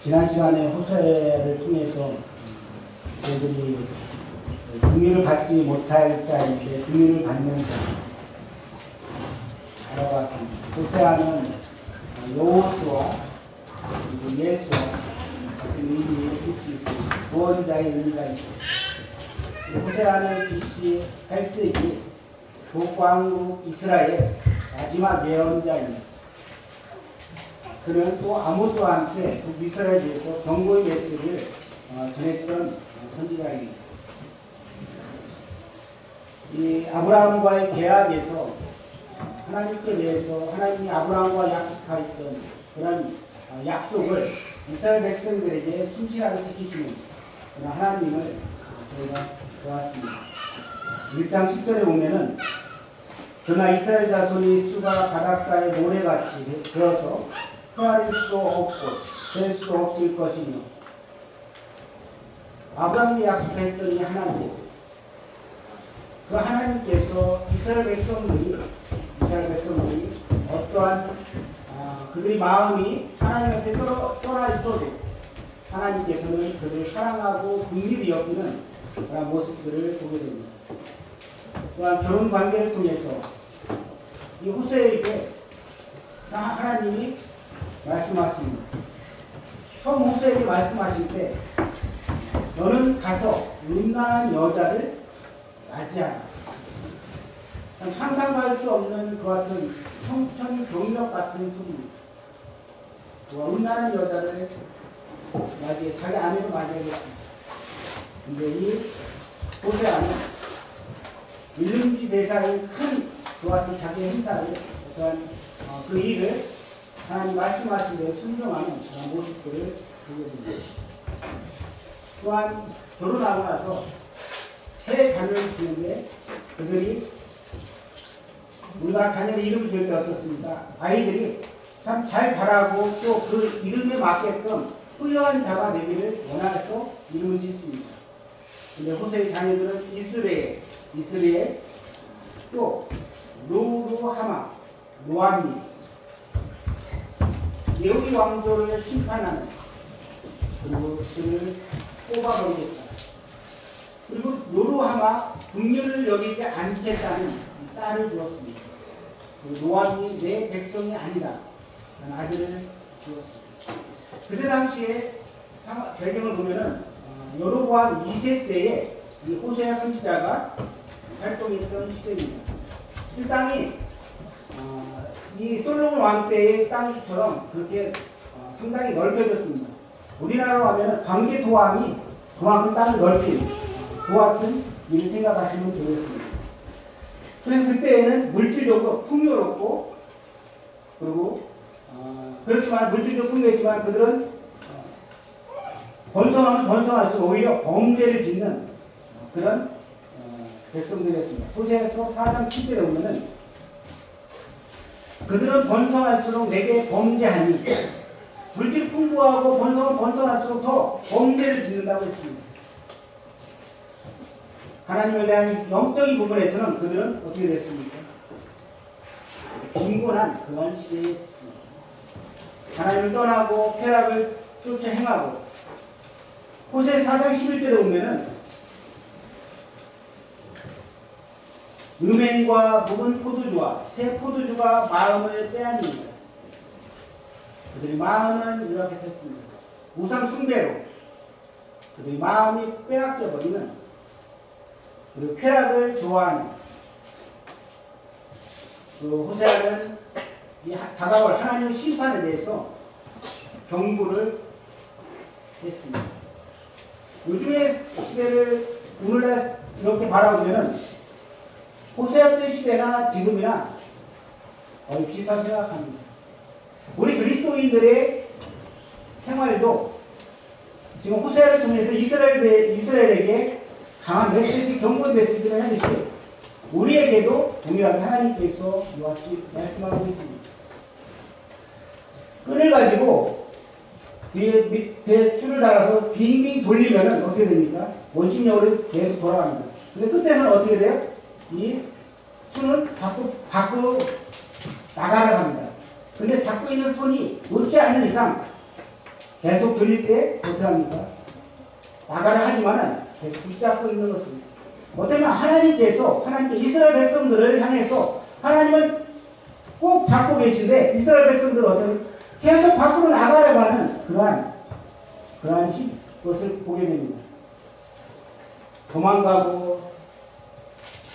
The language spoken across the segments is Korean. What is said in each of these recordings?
지난 시간에 호세를 통해서 저희들이 긍휼을 받지 못할 자인데 긍휼을 받는 자 알아봤습니다. 호세아는 여호수아 그리고 예수와 같은 의미를 쓸 수 있습니다. 구원자의 의미가 있습니다. 호세아는 BC 8세기 북왕국 이스라엘 마지막 예언자입니다. 그는 또 아모스와 함께 북이스라엘에서 경고의 메시지를 전했던 선지자입니다. 이 아브라함과의 계약에서 하나님께 대해서 하나님이 아브라함과 약속하였던 그런 약속을 이스라엘 백성들에게 신실하게 지키시는 그런 하나님을 저희가 보았습니다. 1장 10절에 보면은 그러나 이스라엘 자손이 수가 바닷가에 모래같이 되어서 헤아릴 수도 없고 될 수도 없을 것이며 아브라함이 약속했던 이 하나님 그 하나님께서 이스라엘 백성들이 어떠한 그들의 마음이 하나님한테 떠나 있어도 하나님께서는 그들을 사랑하고 긍휼히 여기는 그런 모습들을 보게 됩니다. 또한 결혼 관계를 통해서 이 호세에게 하나님이 말씀하십니다. 처음 호세에게 말씀하실 때 너는 가서 음란한 여자를 맞이하라. 참 상상할 수 없는 그 같은 청천벽력 같은 소리입니다. 음란한 여자를 맞이해 자기 아내로 맞이하겠습니다. 근데 이 호세아는 일름지 대사인 큰 그 같은 자기 행사를 어떠한 그 일을 하나님 말씀하신 대로 순종하는 그런 모습들을 보게 됩니다. 또한 결혼하고 나서 새 자녀를 지는데 그들이 우리가 자녀의 이름을 지을 때 어떻습니까? 아이들이 참 잘 자라고 또 그 이름에 맞게끔 훌륭한 자가 되기를 원해서 이름을 짓습니다. 근데 호세의 자녀들은 이스라엘, 또 로루하마, 노아미, 예후디 왕조를 심판하는 그리고 그를 뽑아버리겠다. 그리고 로루하마 긍휼을 여기지 않겠다는 딸을 주었습니다. 그리고 노아미 내 백성이 아니다. 아들을 주었습니다. 그때 당시에 배경을 보면은 여로보암 2세 때에 이 호세아 선지자가 활동했던 시대입니다. 이 땅이 이 솔로몬 왕 때의 땅처럼 그렇게 상당히 넓혀졌습니다. 우리나라로 하면 광개토왕이 그만큼 땅을 넓힌 그 같은 일을 생각하시면 되겠습니다. 그래서 그때에는 물질적으로 풍요롭고 그리고 그렇지만 물질적으로 풍요했지만 그들은 번성하면 번성할수록 오히려 범죄를 짓는 그런 백성들이었습니다. 호세아서 4장 7절에 보면은 그들은 번성할수록 내게 범죄하니 물질 풍부하고 번성은 번성할수록 더 범죄를 짓는다고 했습니다. 하나님에 대한 영적인 부분에서는 그들은 어떻게 됐습니까? 빈곤한 그런 시대에 있습니다. 하나님을 떠나고 쾌락을 쫓아 행하고 호세 4장 11절에 보면은 음행과 묵은 포도주와 새 포도주가 마음을 빼앗는다. 그들의 마음은 이렇게 됐습니다. 우상 숭배로 그들의 마음이 빼앗겨 버리는 그리고 쾌락을 좋아하는 그 호세아는 이 다가올 하나님의 심판에 대해서 경고를 했습니다. 요즘의 시대를 오늘날 이렇게 바라보면은 호세아 때 시대나 지금이나 거의 비슷하다고 생각합니다. 우리 그리스도인들의 생활도 지금 호세아를 통해서 이스라엘에게 강한 메시지, 경고 메시지를 해주시 우리에게도 동일하게 하나님께서 이와 같이 말씀하고 있습니다. 끈을 가지고 뒤에 밑에 줄을 달아서 빙빙 돌리면 어떻게 됩니까? 원심력으로 계속 돌아갑니다. 근데 끝에서는 어떻게 돼요? 이 줄은 자꾸 밖으로 나가려 합니다. 근데 잡고 있는 손이 놓지 않는 이상 계속 돌릴 때 어떻게 합니까? 나가라 하지만은 계속 붙잡고 있는 것입니다. 어쩌면 하나님께서 이스라엘 백성들을 향해서 하나님은 꼭 잡고 계신데 이스라엘 백성들은 어쩌면 계속 밖으로 나가려고 하는 그러한 것을 보게 됩니다. 도망가고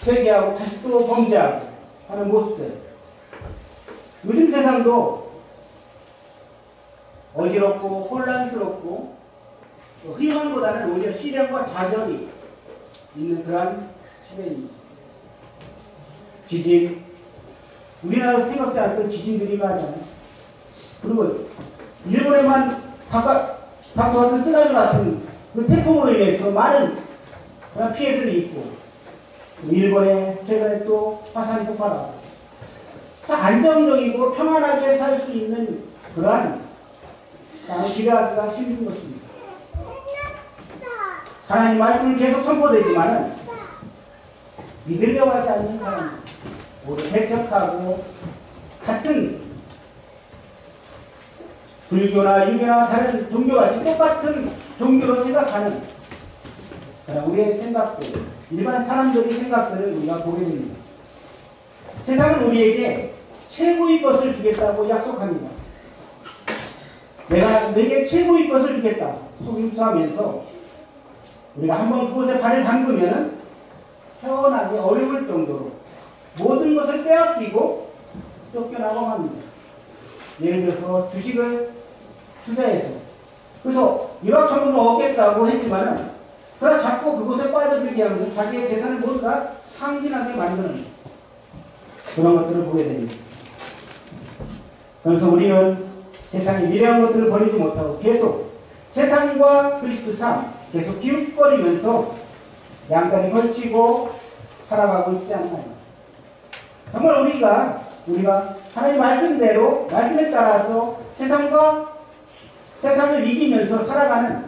회개하고 다시 또 범죄하고 하는 모습들. 요즘 세상도 어지럽고 혼란스럽고 희망보다는 오히려 시련과 좌절이 있는 그러한 시대입니다. 지진, 우리나라 생각지 않던 지진들이 많잖아요. 그리고 일본에만 닥쳐왔던 쓰나미 같은 그 태풍으로 인해서 많은 그런 피해들이 있고, 일본에 최근에 또 화산이 폭발하고, 안정적이고 평안하게 살 수 있는 그러한 땅을 기대하기가 힘든 것입니다. 하나님 말씀을 계속 선포되지만은 믿으려고 하지 않는 사람, 오히려 배척하고 같은 불교나 유교나 다른 종교같이 똑같은 종교로 생각하는 우리의 생각들, 일반 사람들의 생각들을 우리가 보게 됩니다. 세상은 우리에게 최고의 것을 주겠다고 약속합니다. 내가 너에게 최고의 것을 주겠다 속임수하면서 우리가 한번 그곳에 발을 담그면 헤어나기 어려울 정도로 모든 것을 빼앗기고 쫓겨나고 합니다. 예를 들어서 주식을 투자해서 그래서 일확천금을 얻겠다고 했지만은 그러나 자꾸 그곳에 빠져들게 하면서 자기의 재산을 모두 다 상진하게 만드는 그런 것들을 보게 됩니다. 그래서 우리는 세상의 미래한 것들을 버리지 못하고 계속 세상과 그리스도 삶 계속 기웃거리면서 양다리 걸치고 살아가고 있지 않나요? 정말 우리가 하나님 말씀대로 말씀에 따라서 세상을 이기면서 살아가는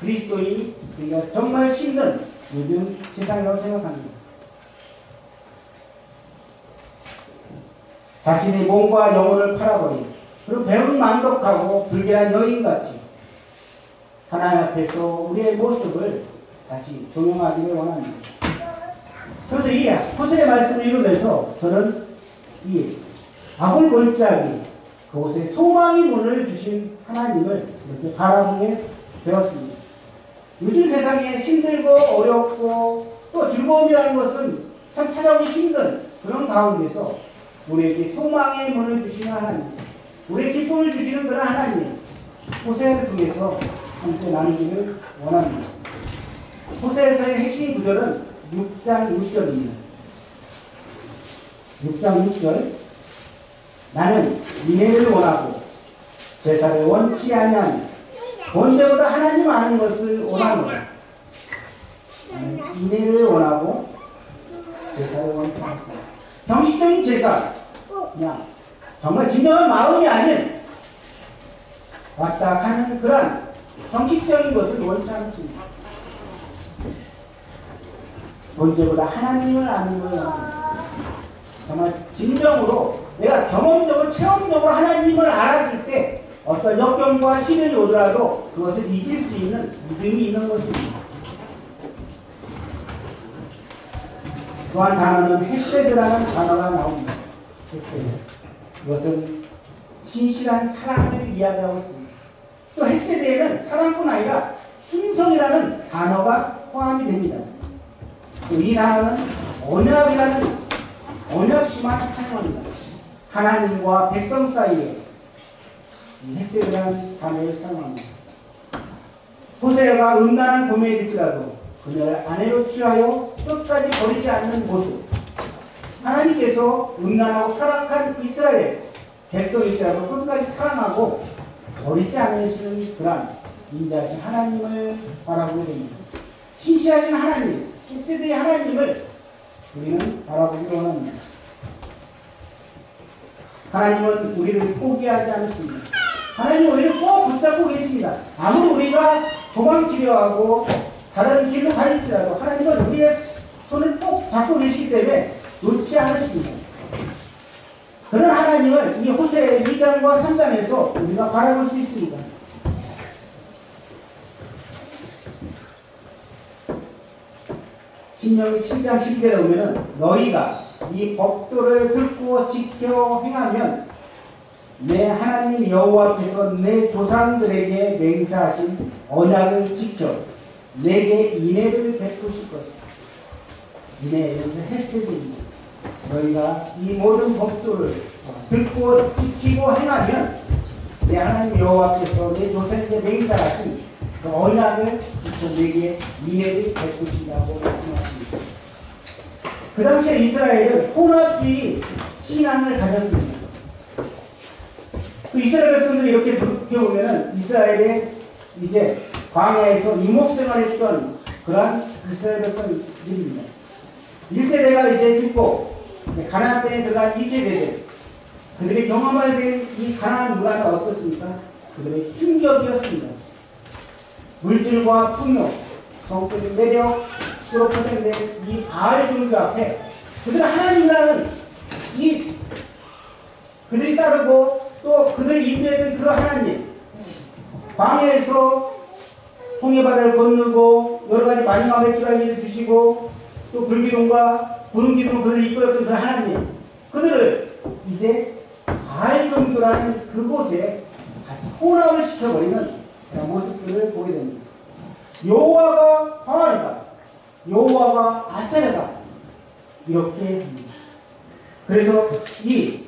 그리스도인이 우리가 정말 힘든 요즘 세상이라고 생각합니다. 자신의 몸과 영혼을 팔아버린 그리고 배운 만독하고 불길한 여인같이 하나님 앞에서 우리의 모습을 다시 조명하기를 원합니다. 그래서 이 호세의 말씀을 읽으면서 저는 이 아굴 골짜기 그곳에 소망의 문을 주신 하나님을 이렇게 바라보게 되었습니다. 요즘 세상에 힘들고 어렵고 또 즐거움이라는 것은 참 찾아오기 힘든 그런 가운데서 우리에게 소망의 문을 주시는 하나님, 우리의 기쁨을 주시는 그런 하나님, 호세를 통해서 함께 나누기를 원합니다. 호세에서의 핵심 구절은 6장 6절입니다. 6장 6절 나는 인애를 원하고 제사를 원치 아니하니 번제보다 하나님 아는 것을 원하노라. 나는 인애를 원하고 제사를 원치 않습니다. 형식적인 제사, 그냥 정말 진정한 마음이 아닌 왔다 가는 그런 형식적인 것을 원치 않습니다. 번제보다 하나님을 아는 것을 원합니다. 정말 진정으로 내가 경험적으로 체험적으로 하나님을 알았을 때 어떤 역경과 시련이 오더라도 그것을 이길 수 있는 믿음이 있는 것입니다. 또한 단어는 헤세드라는 단어가 나옵니다. 헤세드. 이것은 신실한 사랑을 이야기하고 있습니다. 또 헤세드에는 사랑뿐 아니라 충성이라는 단어가 포함이 됩니다. 또 이 단어는 언약이라는 언약심한 사용합니다. 하나님과 백성 사이에 이 헤세드라는 단어를 사용합니다. 호세아가 음란한 고매에 들지라도 그녀를 아내로 취하여 끝까지 버리지 않는 모습. 하나님께서 음란하고 타락한 이스라엘 백성일지라도 끝까지 사랑하고 버리지 않으시는 그런 인자하신 하나님을 바라보게 됩니다. 신실하신 하나님, 헤세드의 하나님을 우리는 바라보기 원합니다. 하나님은 우리를 포기하지 않습니다. 하나님은 우리를 꼭 붙잡고 계십니다. 아무리 우리가 도망치려 하고 다른 길로 갈지라도 하나님은 우리의 손을 꼭 잡고 계시기 때문에 놓지 않으십니다. 그런 하나님을 이 호세 2장과 3장에서 우리가 바라볼 수 있습니다. 신명기 7장 12절에 보면은 너희가 이 법도를 듣고 지켜 행하면 내 하나님 여호와께서 내 조상들에게 맹세하신 언약을 지켜 내게 인애를 베푸실 것이다. 인애 여기서 헤세드입니다. 너희가 이 모든 법도를 듣고 지키고 행하면 내 하나님 여호와께서 내 조상에게 맹세하신 그 언약을 지켜 내게 인애를 베푸신다고 말씀하십니다. 그 당시에 이스라엘은 혼합주의 신앙을 가졌습니다. 그 이스라엘 백성들이 이렇게 보면은 이스라엘의 이제 광야에서 유목생활했던 그러한 이스라엘 백성들입니다. 1세대가 이제 죽고 가나안 땅에 들어간 2세대들 그들이 경험하게 된 이 가나안 문화는 어떻습니까? 그들의 충격이었습니다. 물질과 풍요, 성적인 매력으로 포장된 이 바알 종교 앞에 그들은 하나님이라는 이 그들이 따르고 또 그들 인도했던 그 하나님 광야에서 홍해바다를 건너고 여러가지 만유와 메추라기를 주시고 또 불기둥과 구름기둥으로 그들을 이끌었던 그 하나님 그들을 이제 바알 종교라는 그곳에 혼합을 시켜버리는 그런 모습들을 보게 됩니다. 여호와가 바알이다, 여호와가 아세라다 이렇게 합니다. 그래서 이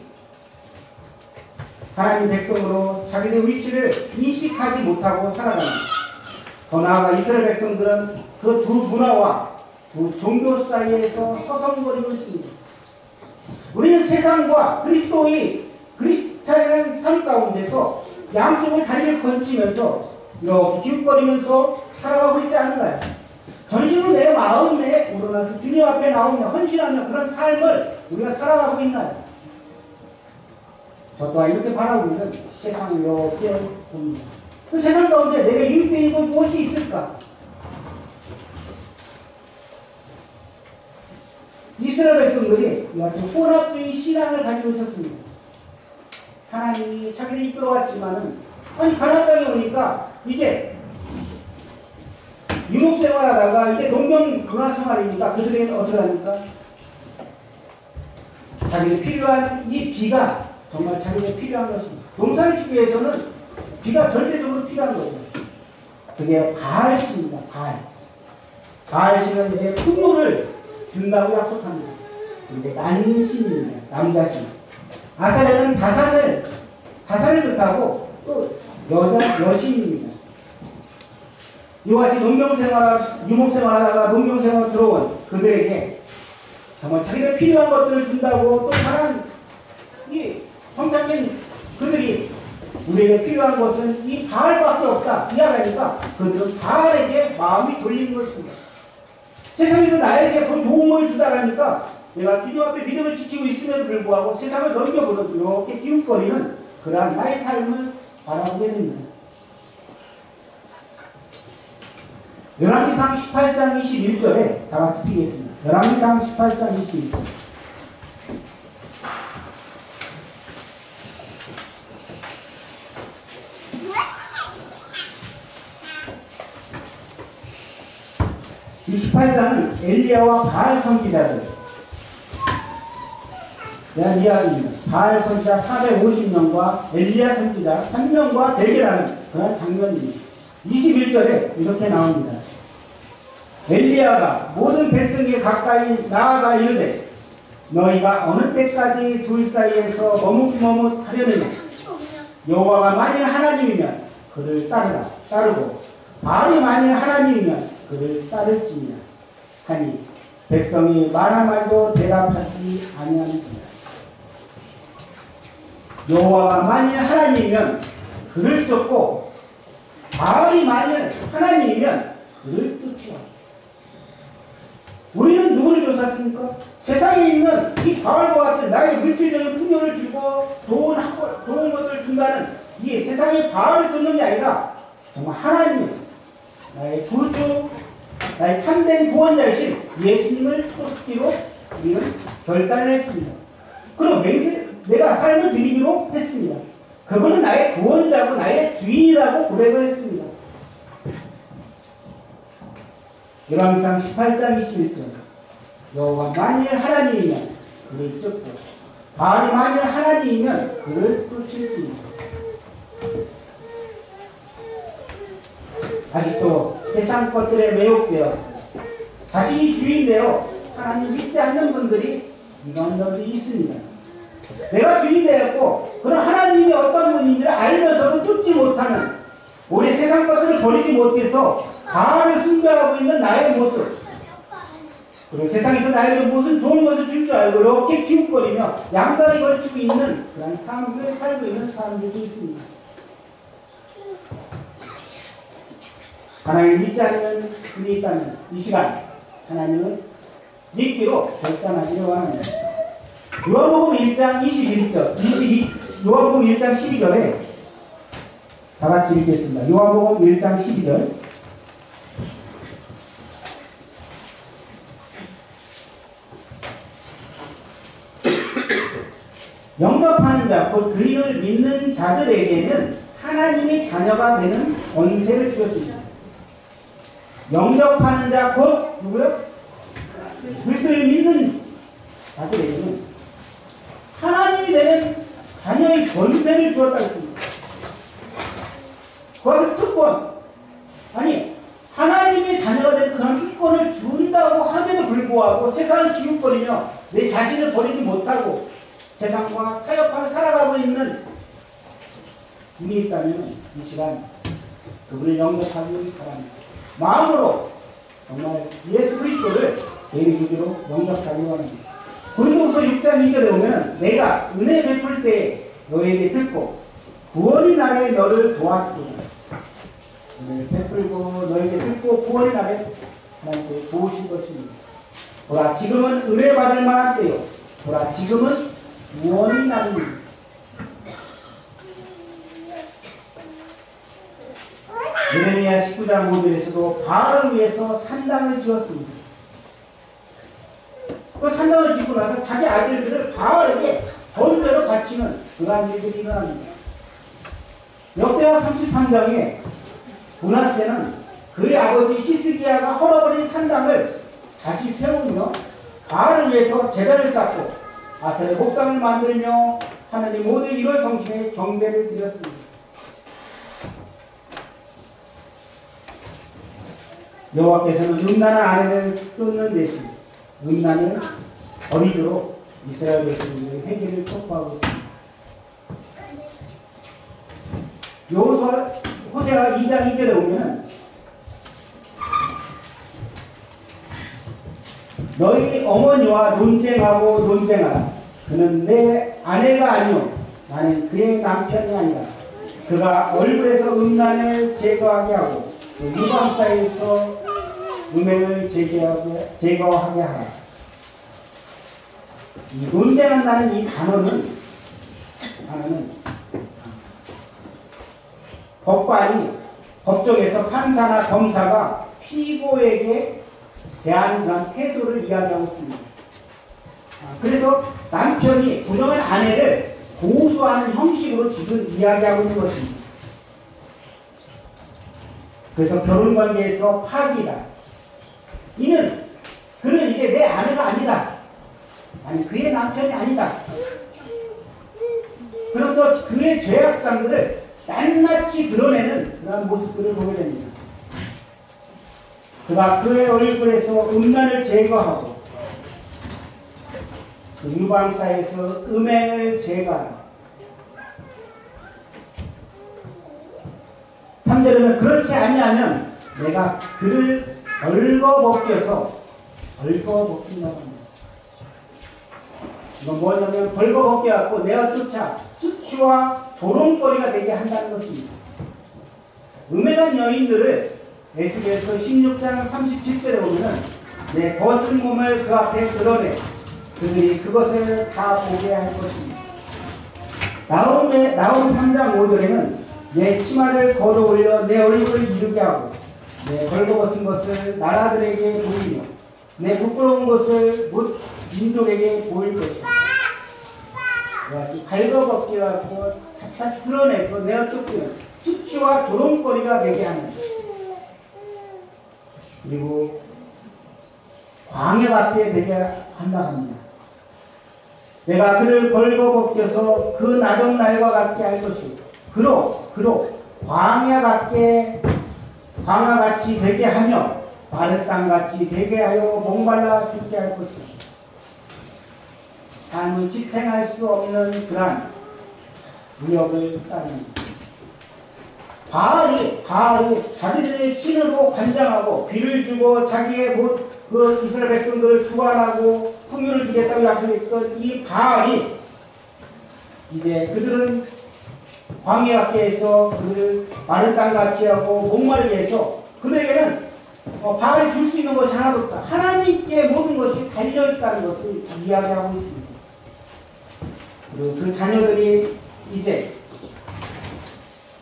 하나님 백성으로 자기들의 위치를 인식하지 못하고 살아갑니다. 더 나아가 이스라엘 백성들은 그 두 문화와 두 종교 사이에서 서성거리고 있습니다. 우리는 세상과 그리스도인의 삶 가운데서 양쪽을 다리를 건치면서 이렇게 기웃거리면서 살아가고 있지 않은가요? 전심으로 내 마음에 우러나서 주님 앞에 나오며 헌신하며 그런 삶을 우리가 살아가고 있나요? 저 또한 이렇게 바라보면 세상을 이렇게 봅니다. 그 세상 가운데 내가 유익되는 무엇이 있을까? 이스라엘 백성들이 이 같은 혼합주의 신앙을 가지고 있었습니다. 하나님이 자기를 이끌어갔지만은 아니 가나안 땅에 오니까 이제 유목생활하다가 이제 농경 문화생활이니까 그들에게는 어떻게 합니까? 자기에게 필요한 이 비가 정말 자기에게 필요한 것입니다. 농사를 짓기 위해서는 비가 절대적으로 필요한 거죠. 그게 바알신입니다. 바알신은 이제 풍요를 준다고 약속합니다. 이제 난신입니다. 남자신. 아사레는 다산을 뜻하고 또 여신입니다. 이와 같이 유목생활하다가 농경생활 들어온 그들에게 정말 자기가 필요한 것들을 준다고 또 다른 이 성장된 그들이 우리에게 필요한 것은 이 바알밖에 없다 이야기하니까 그들은 바알에게 마음이 돌리는 것입니다. 세상에서 나에게 더 좋은 걸 주다가 하니까 내가 주님 앞에 믿음을 지키고 있음에도 불구하고 세상을 넘겨보는 이렇게 기웃거리는 그러한 나의 삶을 바라보게 됩니다. 열왕기상 18장 21절에 다 같이 피겠습니다. 열왕기상 18장 21절. 이 18장은 엘리야와 바알 선지자들 대한 이야기입니다. 바알 선지자 450명과 엘리야 선지자 3명과 대결하는 그런 장면입니다. 21절에 이렇게 나옵니다. 엘리야가 모든 백성에게 가까이 나아가 이르되 너희가 어느 때까지 둘 사이에서 머뭇머뭇하려느냐. 여호와가 만일 하나님이면 그를 따르고 바알이 만일 하나님이면 그를 따를지니라 하니 백성이 말하말도 대답하지 아니하는지라. 여호와가 만일 하나님이면 그를 쫓고 바알이 만일 하나님이면 그를 쫓지라. 우리는 누구를 쫓았습니까? 세상에 있는 이 바알과 같은 나의 물질적인 풍요를 주고 좋은 것들을 준다는 이 세상의 바알을 쫓는 게 아니라 정말 하나님, 나의 구주, 나의 참된 구원자이신 예수님을 쫓기로 우리는 결단을 했습니다. 그리고 내가 삶을 드리기로 했습니다. 그분은 나의 구원자고 나의 주인이라고 고백을 했습니다. 열왕기상 18장 21절 여호와 만일 하나님이면 그를 쫓고 바알이 만일 하나님이면 그를 쫓을지니. 아직도 세상 것들에 매혹되어 자신이 주인되어 하나님 믿지 않는 분들이 이간저간이 있습니다. 내가 주인되었고 그런 하나님이 어떤 분인지를 알면서도 쫓지 못하는, 오히려 세상 것들을 버리지 못해서 바알을 숭배하고 있는 나의 모습, 그리고 세상에서 나에게 무슨 좋은 것을 줄 줄 알고 이렇게 기웃거리며 양다리 걸치고 있는 그런 삶을 살고 있는 사람들도 있습니다. 하나님을 믿지 않는 분이 있다면 이 시간 하나님은 믿기로 결단하기를 원합니다. 요한복음 1장 21절, 요한복음 1장 12절에 다 같이 읽겠습니다. 요한복음 1장 12절. 영접하는 자, 곧 그리를 믿는 자들에게는 하나님의 자녀가 되는 권세를 주었습니다. 영접하는 자, 곧 누구요? 그리스도를 믿는 자들에게는 하나님이 되는 자녀의 권세를 주었다 했습니다. 그것은 특권, 아니 하나님의 자녀가 되는 그런 특권을 준다고 함에도 불구하고 세상을 기웃거리며 내 자신을 버리지 못하고 세상과 타협하며 살아가고 있는 분이 있다면 이 시간 그분을 영접하기 바랍니다. 마음으로 정말 예수 그리스도를 개인 구주로 영접하기 원합니다. 고린도후서 6장 2절에 보면 내가 은혜 베풀 때 너에게 듣고 구원의 날에 너를 도왔고, 은혜 베풀고 너에게 듣고 구원의 날에 나에게 도우신 것입니다. 보라 지금은 은혜 받을 만한 때요, 보라 지금은 구원의 날입니다. 예레미야 19장 5절에서도 바알을 위해서 산당을 지었습니다. 그 산당을 짓고 나서 자기 아들들을 바알에게 번제로 바치는 그러한 일들이 일어납니다. 역대하 33장에 므낫세는 그의 아버지 히스기야가 헐어버린 산당을 다시 세우며 바알을 위해서 제단을 쌓고 아셀의 목상을 만들며 하나님 모든 1월 성신에 경배를 드렸습니다. 여호와께서는 음란한 아내를 쫓는 대신 음란을 버리도록 이스라엘 백성들의 회개를 촉구하고 있습니다. 호세아 2장 2절에 보면 너희 어머니와 논쟁하고 논쟁하라. 그는 내 아내가 아니오 나는 그의 남편이 아니라. 그가 얼굴에서 음란을 제거하게 하고 유방 사이에서 음행을 제거하게 하라. 이 논쟁한다는 이 단어는 법관이 법정에서 판사나 검사가 피고에게 대한 그런 태도를 이야기하고 있습니다. 그래서 남편이 부정한 아내를 고소하는 형식으로 지금 이야기하고 있는 것입니다. 그래서 결혼관계에서 파기다. 그는 이제 내 아내가 아니다. 아니 그의 남편이 아니다. 그래서 그의 죄악상들을 낱낱이 드러내는 그런 모습들을 보게 됩니다. 그가 그의 얼굴에서 음란을 제거하고 그 유방사에서 음행을 제거하라. 3절에는 그렇지 않냐면 내가 그를 벌거벗겨서 벌거벗긴다고 합니다. 이건 뭐냐면 벌거벗겨갖고 내가 쫓아 수치와 조롱거리가 되게 한다는 것입니다. 음행한 여인들을 에스겔서 16장 37절에 보면 내 벗은 몸을 그 앞에 드러내 그들이 그것을 다 보게 할 것입니다. 나홈 3장 5절에는 내 치마를 걷어 올려 내 얼굴을 이르게 하고 내 벌거벗은 것을 나라들에게 보이며 내 부끄러운 것을 못 민족에게 보일 것이다. 발거벗게 하고 샅샅이 드러내서 내어 쫓기는 수치와 조롱거리가 되게 하는. 그리고 광야 같게 되게 한다 합니다. 내가 그를 벌거벗겨서 그 나던 날과 같게 할 것이고 그로 광야같이 되게 하며 마른 땅같이 되게 하여 목말라 죽게 할 것이다. 삶을 지탱할 수 없는 그러한 무력을 따릅니다. 바알이 자기들의 신으로 관장하고 비를 주고 자기의 그 이스라엘 백성들을 주관하고 풍요를 주겠다고 약속했던 이 바알이 이제 그들은 광야에서 그를 마른 땅같이 하고 목마르게 해서 그들에게는 바알이 줄 수 있는 것이 하나도 없다. 하나님께 모든 것이 달려있다는 것을 이야기하고 있습니다. 그리고 그 자녀들이 이제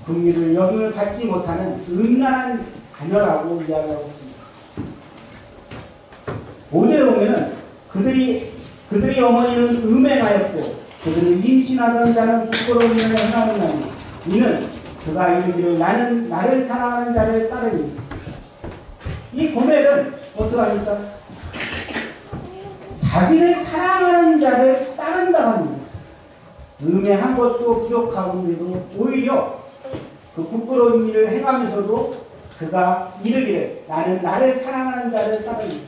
긍휼을 여김을 받지 못하는 음란한 자녀라고 이야기하고 있습니다. 5절에 보면은 그들이 어머니는 음행하였고 그들을 임신하던 자는 부끄러운 일을 행하였나니 이는 그가 이르기를 나는 나를 사랑하는 자를 따르니. 이 고백은 어떠합니까? 자기를 사랑하는 자를 따른다 합니다. 음행한 것도 부족하고도 오히려 그 부끄러운 일을 행하면서도 그가 이르기를 나는 나를 사랑하는 자를 따르니.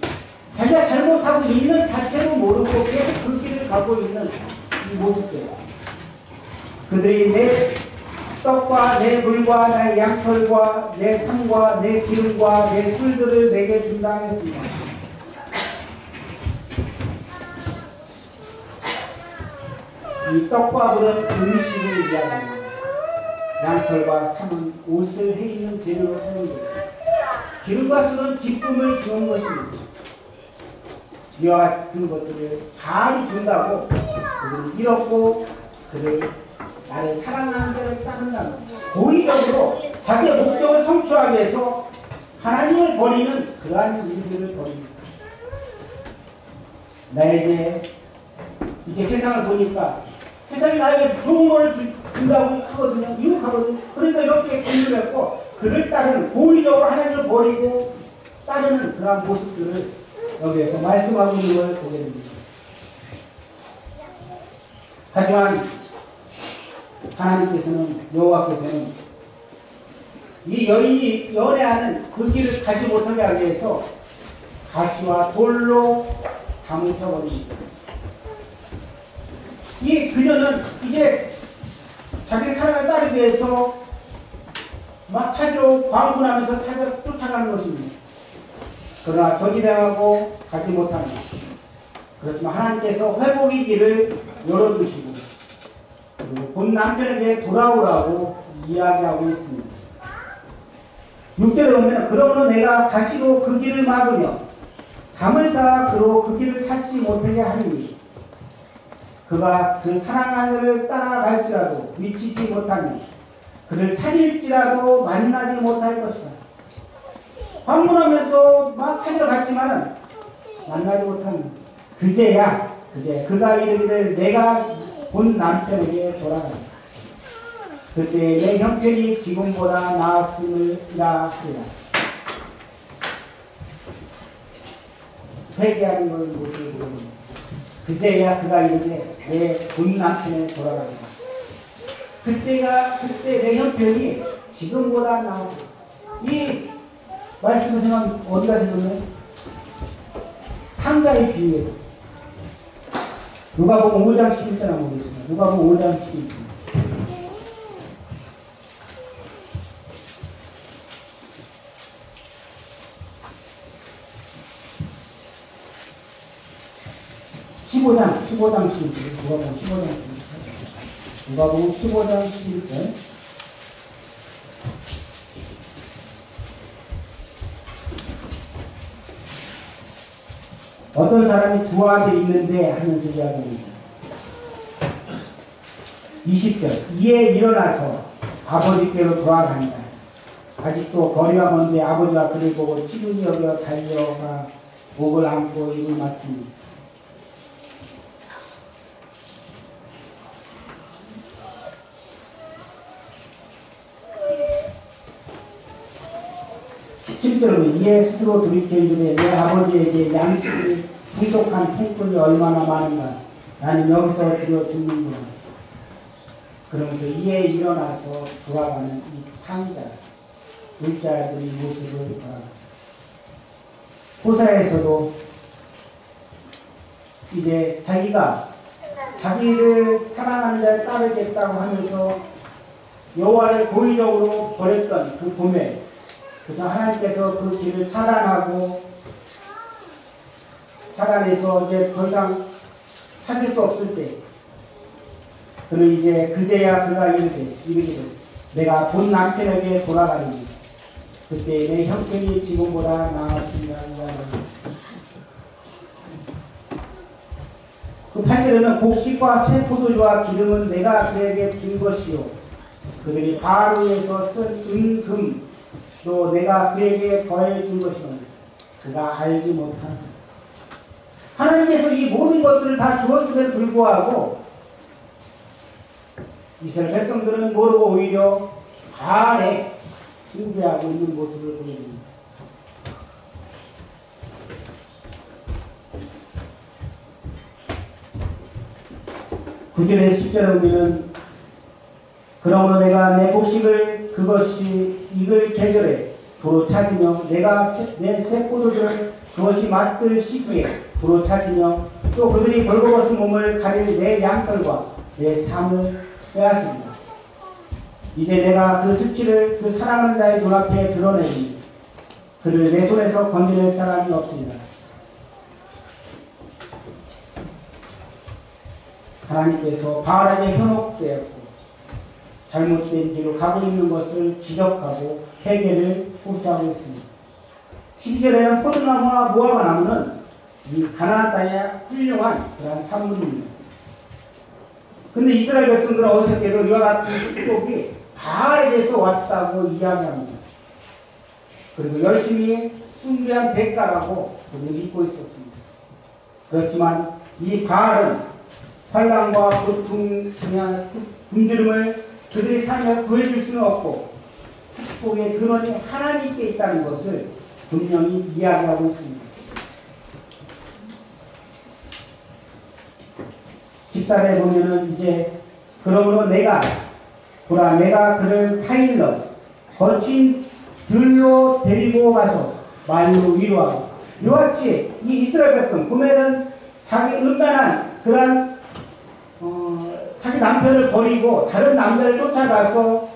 자기가 잘못하고 있는 자체도 모르고 계속 그 길을 가고 있는 이 모습들. 그들이 내 떡과 내 물과 내 양털과 내 상과 내 기름과 내 술들을 내게 준다 했습니다. 이 떡과 물은 음식을 이야기합니다. 양털과 상은 옷을 해입는 재료로 사용됩니다. 기름과 술은 기쁨을 주는 것입니다. 이와 같은 것들을 바알이 준다고 그들은 잃었고 그를 나를 사랑하는 자를 따른다는 거죠. 고의적으로 자기의 목적을 성취하기 위해서 하나님을 버리는 그러한 일들을 버립니다. 나에게 이제 세상을 보니까 세상이 나에게 좋은 것을 준다고 하거든요. 유혹하거든요. 그러니까 이렇게 공부했고 그를 따르는 고의적으로 하나님을 버리고 따르는 그러한 모습들을 여기에서 말씀하고 있는 걸 보게 됩니다. 하지만 하나님께서는 여호와께서는 이 여인이 연애하는 그 길을 가지 못하게 하기 위해서 가시와 돌로 다 뭉쳐버립니다. 이 그녀는 이제 자기 사랑을 따르기 위해서 막 찾으러 광분하면서 쫓아가는 것입니다. 그러나 저지당하고 가지 못합니다. 그렇지만 하나님께서 회복의 길을 열어주시고 그리고 본 남편에게 돌아오라고 이야기하고 있습니다. 6절에 보면 그러므로 내가 가시로 그 길을 막으며 담을 쌓아 그로 그 길을 찾지 못하게 하리니 그가 그 사랑하늘을 따라갈지라도 미치지 못하니 그를 찾을지라도 만나지 못할 것이다. 방문하면서 막 찾으러 갔지만은 만나지 못하니 그제야 그가 이르기를 내가 본 남편에게 돌아간다. 그때 내 형편이 지금보다 나았음이라 하리라. 회개하는 걸 모습을 보는 그제야 그가 이르기를 내 본 남편에 돌아간다. 그때 내 형편이 지금보다 나았다. 이 말씀을 생각하면 어디가 생각나요? 탕자의 비유에서 누가복음 5장 11절 한번 보겠습니다. 누가복음 5장 11절. (15장 11절) 누가복음 15장 11절. 어떤 사람이 두 아들이 있는데 하면서 이야기합니다. 20절. 이에 일어나서 아버지께로 돌아간다. 아직도 거리가 먼데 아버지가 그를 보고 치근히 여겨 달려가 목을 안고 입을 맞춥니다. 17 7절은 이에 스스로 돌이켜 이르되 내 아버지에게 양식이 풍족한 통꾼이 얼마나 많은가. 나는 여기서 죽어 죽는구나. 그러면서 이에 일어나서 돌아가는 이 상자, 둘자들의 모습을 바랍니다. 호사에서도 이제 자기가 자기를 사랑하는 자를 따르겠다고 하면서 여호와를 고의적으로 버렸던 그 봄에 그래서 하나님께서 그 길을 차단해서 이제 더 이상 찾을 수 없을 때 그는 이제 그제야 그가 이르기를 내가 본 남편에게 돌아가리니 그때 내 형편이 지금보다 나았습니다. 그 8절에는 곡식과 새 포도주와 기름은 내가 그에게 준 것이요 그들이 바로에서 쓴 은금 또 내가 그에게 더해 준 것이요 그가 알지 못한 하나님께서 이 모든 것들을 다 주었음에도 불구하고 이스라엘 백성들은 모르고 오히려 바알에 숭배하고 있는 모습을 보여줍니다. 9절에 10절에 보면 그러므로 내가 내 곡식을 그것이 익을 계절에 도로 찾으며 내가 내 새 포도주를 그것이 맛들 시기에 도로 찾으며 또 그들이 벌거벗은 몸을 가릴 내 양털과 내 삶을 빼앗습니다. 이제 내가 그 수치를 그 사랑하는 자의 눈앞에 드러내니 그를 내 손에서 건져낼 사람이 없습니다. 하나님께서 바알에게 현혹되었고 잘못된 길로 가고 있는 것을 지적하고 회개를 호소하고 있습니다. 12절에는 포도나무와 무화과 나무는 이 가나안 땅의 훌륭한 그러한 산물입니다. 근데 이스라엘 백성들은 어색해도 이와 같은 축복이 바알에게서 왔다고 이야기합니다. 그리고 열심히 숭배한 대가라고 믿고 있었습니다. 그렇지만 이 바알은 환난과 고통, 굶주림을 그들의 삶에 구해줄 수는 없고 축복의 근원이 하나님께 있다는 것을 분명히 이야기하고 있습니다. 14절에 보면은 이제 그러므로 내가 그를 타일러 거친 들로 데리고 가서 말로 위로하고 이와 같이 이 이스라엘 백성 보면은 자기 음란한 그런 자기 남편을 버리고 다른 남자를 쫓아가서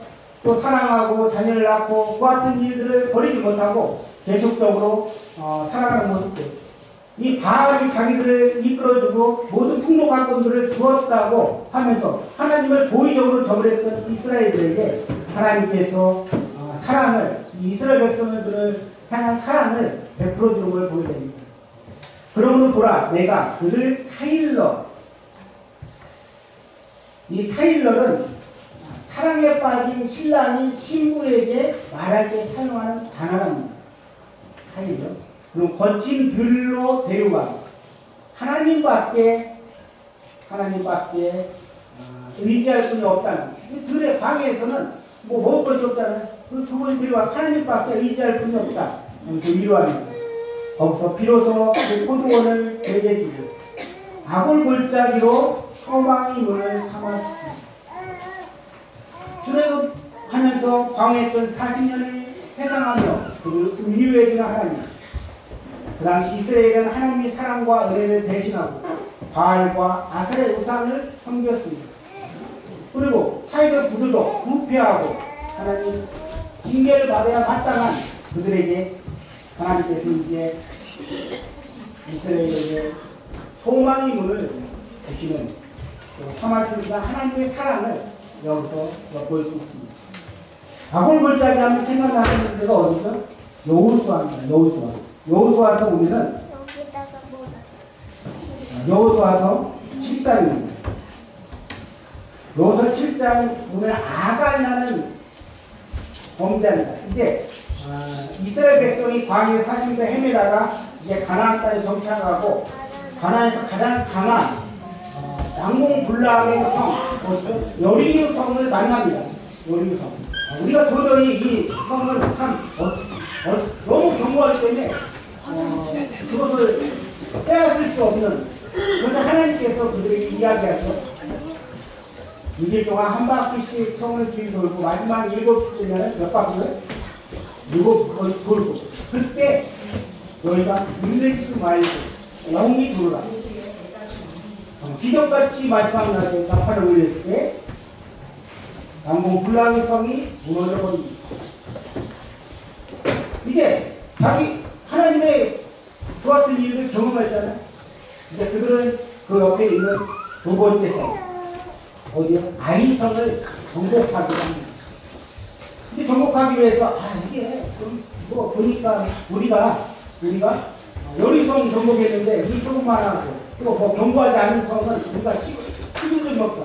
또 사랑하고 자녀를 낳고 그 같은 일들을 버리지 못하고 계속적으로 살아가는 모습들 이 바알이 자기들을 이끌어주고 모든 풍요관건들을 주었다고 하면서 하나님을 고의적으로 저버렸던 이스라엘들에게 하나님께서 사랑을 이 이스라엘 백성들을 향한 사랑을 베풀어주는 걸 보게 됩니다. 그러므로 보라 내가 그를 타일러 이 타일러는 사랑에 빠진 신랑이 신부에게 말할 때 사용하는 단어랍니다. 타일러. 그리고 거친 들로 데려가 하나님밖에 의지할 분이 없다는 들의 광야에서는 뭐 먹을 것이 없잖아요. 그분이 데려가 하나님밖에 의지할 분이 없다. 여기서 위로합니다. 거기서 비로소 그 포도원을 되게 주고 아골 골짜기로 소망의 문을 삼았습니다. 출애굽하면서 광야했던 40년을 회상하며 그를 의유해주는 하나님. 그 당시 이스라엘은 하나님의 사랑과 은혜를 대신하고 바알과 아셀의 우상을 섬겼습니다. 그리고 사회적 구도도 부패하고 하나님 징계를 받아야 마땅한 그들에게 하나님께서 이제 이스라엘에게 소망의 문을 주시는 삼아주시는 하나님의 사랑을 여기서 엿볼 수 있습니다. 아골골짜기 하면 생각나는 데가 어디죠? 여호수아입니다. 여호수아서 보면은 여호수아서 7장입니다. 여호수아 7장 보면 아갈이라는 범죄입니다. 이제 이스라엘 백성이 광야에 40년 헤매다가 이제 가나안 땅에 정착하고 가나안에서 가장 강한 양몽불락의 성, 여리고 성을 만납니다. 여리고 성. 우리가 도저히 이 성을 참 너무 경고하기 때문에 그것을 빼앗을 수 없는, 그래서 하나님께서 그들에게 이야기하죠. 2일 동안 한 바퀴씩 성을 주위 돌고 마지막 7주면은 몇 바퀴를? 7번 돌고, 그때 너희가 물리지 말고 영이 돌아라. 기적같이 마지막 날에 나팔을 울렸을 때 남궁 불랑의 성이 무너져버립니다. 이제 자기 하나님의 좋았던 일을 경험했잖아요. 이제 그들은 그 옆에 있는 두 번째 성, 어디요? 아이성을 정복하기로 합니다. 이제 정복하기 위해서 이게 뭐 보니까 우리가 요리성 정복했는데 이 조금만 하고 또 뭐 경고하지 않은 성은 우리가 식은 좀 먹다.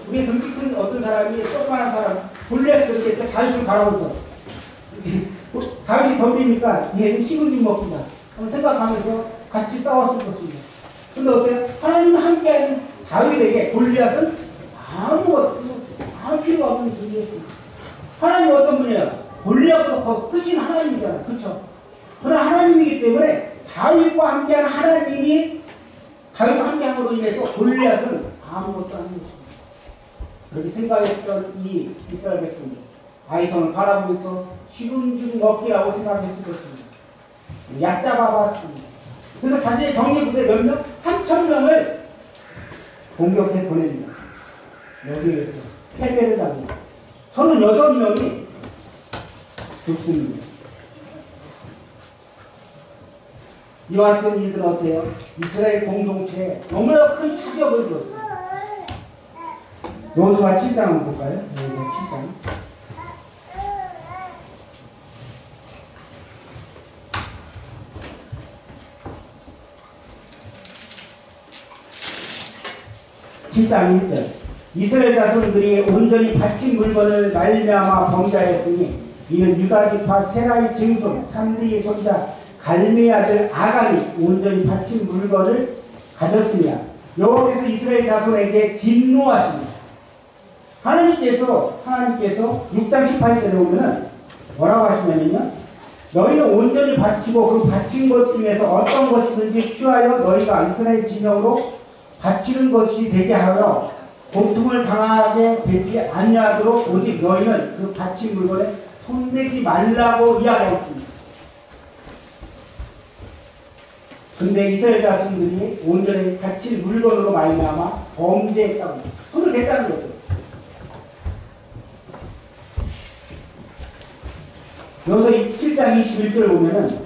우리 등치 큰 어떤 사람이 조그만한 사람 골리앗이 그렇게 다윗을 바라보면서 다윗이 덤비니까 얘는 식은 좀 먹기다 생각하면서 같이 싸웠을 것입니다. 근데 어때요? 하나님 함께하는 다윗에게 골리앗은 아무 필요가 없는 존재였습니다. 하나님은 어떤 분이에요? 골리앗보다 더 크신 하나님이잖아요. 그렇죠? 그러나 하나님이기 때문에 다윗과 함께하는 하나님이 다윗과 함께함으로 인해서 골리앗은 아무것도 아닌 것입니다. 그렇게 생각했던 이 이스라엘 백성들, 아이성을 바라보고 있어 식은 먹기라고 생각했을 것입니다. 얕잡아봤습니다. 그래서 자기의 정예부대 몇 명? 3,000명을 공격해 보냅니다. 여기에서 패배를 당합니다. 36명이 죽습니다. 이와 같은 일들은 어때요? 이스라엘 공동체에 너무나 큰 타격을 줬어요. 여호수아 7장 한번 볼까요? 여호수아 7장. (7장 1절) 이스라엘 자손들이 온전히 바친 물건을 말미암아 범죄하였으니 이는 유다 지파 세라의 증손 삼리의 손자 갈미의 아들 아간이 온전히 바친 물건을 가졌으며 여호와께서 이스라엘 자손에게 진노하십니다. 하나님께서 6장 18절에 보면은 뭐라고 하시냐면요, 너희는 온전히 바치고 그 바친 것 중에서 어떤 것이든지 취하여 너희가 이스라엘 진영으로 바치는 것이 되게 하여 고통을 당하게 되지 아니하도록 오직 너희는 그 바친 물건에 손대지 말라고 이야기하고 있습니다. 근데 이스라엘 자손들이 온전히 바친 물건으로 말미암아 범죄했다고 손을 댔다는 거죠. 여기서 7장 21절을 보면은